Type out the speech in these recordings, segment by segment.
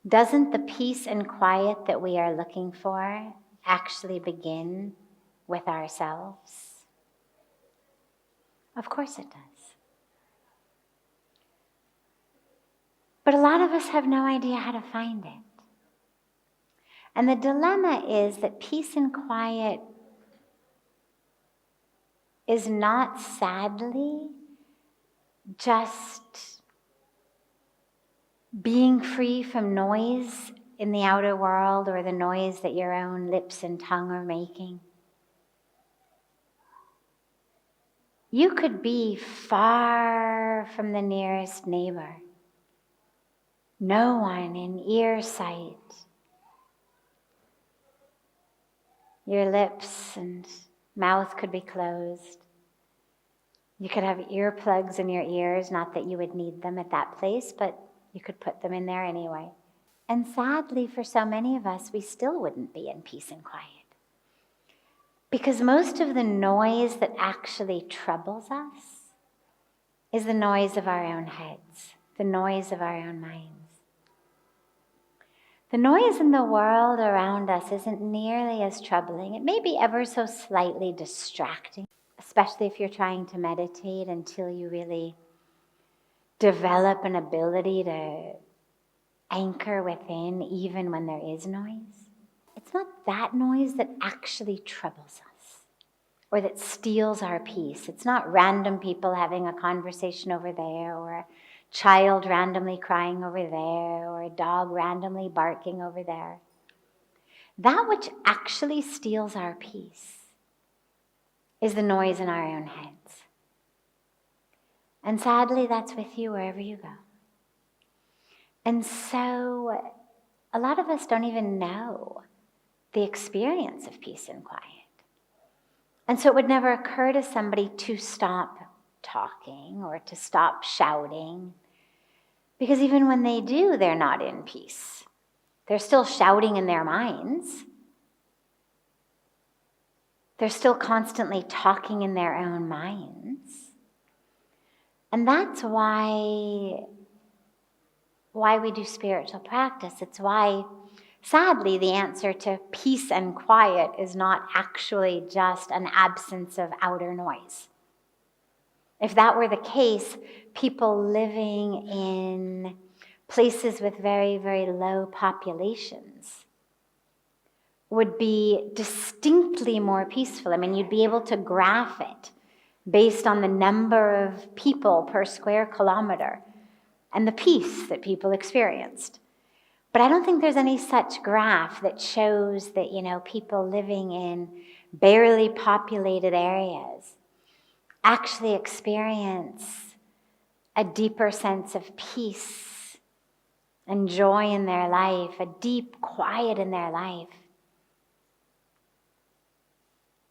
Doesn't the peace and quiet that we are looking for actually begin with ourselves? Of course it does. But a lot of us have no idea how to find it. And the dilemma is that peace and quiet is not, sadly, just being free from noise in the outer world or the noise that your own lips and tongue are making. You could be far from the nearest neighbor, no one in ear sight. Your lips and mouth could be closed. You could have earplugs in your ears, not that you would need them at that place, but you could put them in there anyway. And sadly, for so many of us, we still wouldn't be in peace and quiet. Because most of the noise that actually troubles us is the noise of our own heads, the noise of our own minds. The noise in the world around us isn't nearly as troubling. It may be ever so slightly distracting, especially if you're trying to meditate until you really develop an ability to anchor within even when there is noise. It's not that noise that actually troubles us or that steals our peace. It's not random people having a conversation over there, or a child randomly crying over there, or a dog randomly barking over there. That which actually steals our peace is the noise in our own heads. And sadly, that's with you wherever you go. And so a lot of us don't even know the experience of peace and quiet. And so it would never occur to somebody to stop talking or to stop shouting, because even when they do, they're not in peace. They're still shouting in their minds. They're still constantly talking in their own minds. And that's why we do spiritual practice. It's why, sadly, the answer to peace and quiet is not actually just an absence of outer noise. If that were the case, people living in places with very, very low populations would be distinctly more peaceful. I mean, you'd be able to graph it based on the number of people per square kilometer and the peace that people experienced. But I don't think there's any such graph that shows that, people living in barely populated areas actually experience a deeper sense of peace and joy in their life, a deep quiet in their life,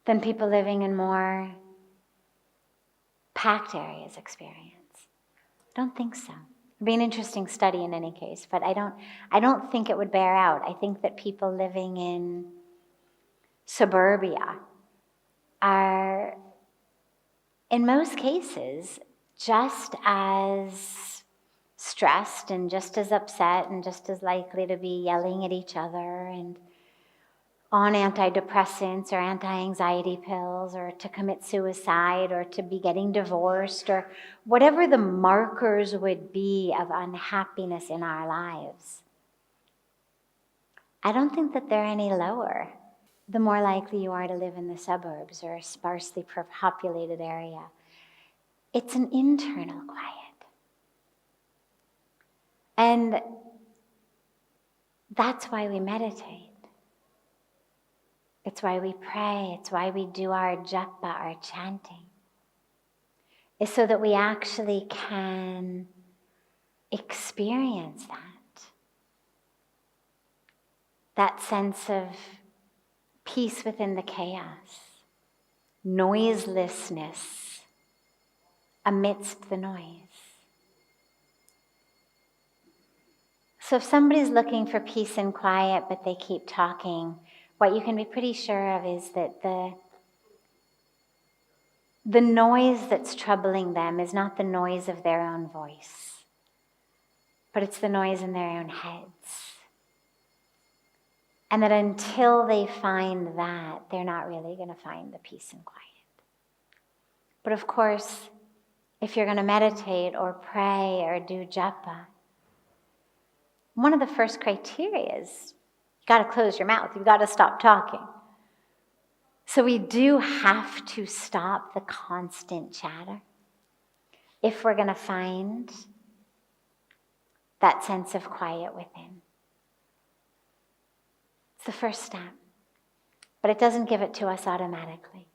than people living in more packed areas experience. I don't think so. It'd be an interesting study in any case, but I don't think it would bear out. I think that people living in suburbia are, in most cases, just as stressed and just as upset and just as likely to be yelling at each other and on antidepressants or anti-anxiety pills, or to commit suicide, or to be getting divorced, or whatever the markers would be of unhappiness in our lives. I don't think that they're any lower the more likely you are to live in the suburbs or a sparsely populated area. It's an internal quiet. And that's why we meditate. It's why we pray. It's why we do our japa, our chanting. It's so that we actually can experience that sense of peace within the chaos, noiselessness amidst the noise. So if somebody's looking for peace and quiet, but they keep talking, what you can be pretty sure of is that the noise that's troubling them is not the noise of their own voice, but it's the noise in their own heads. And that until they find that, they're not really going to find the peace and quiet. But of course, if you're going to meditate or pray or do japa, one of the first criteria is you got to close your mouth. You've got to stop talking. So we do have to stop the constant chatter if we're going to find that sense of quiet within. It's the first step, but it doesn't give it to us automatically.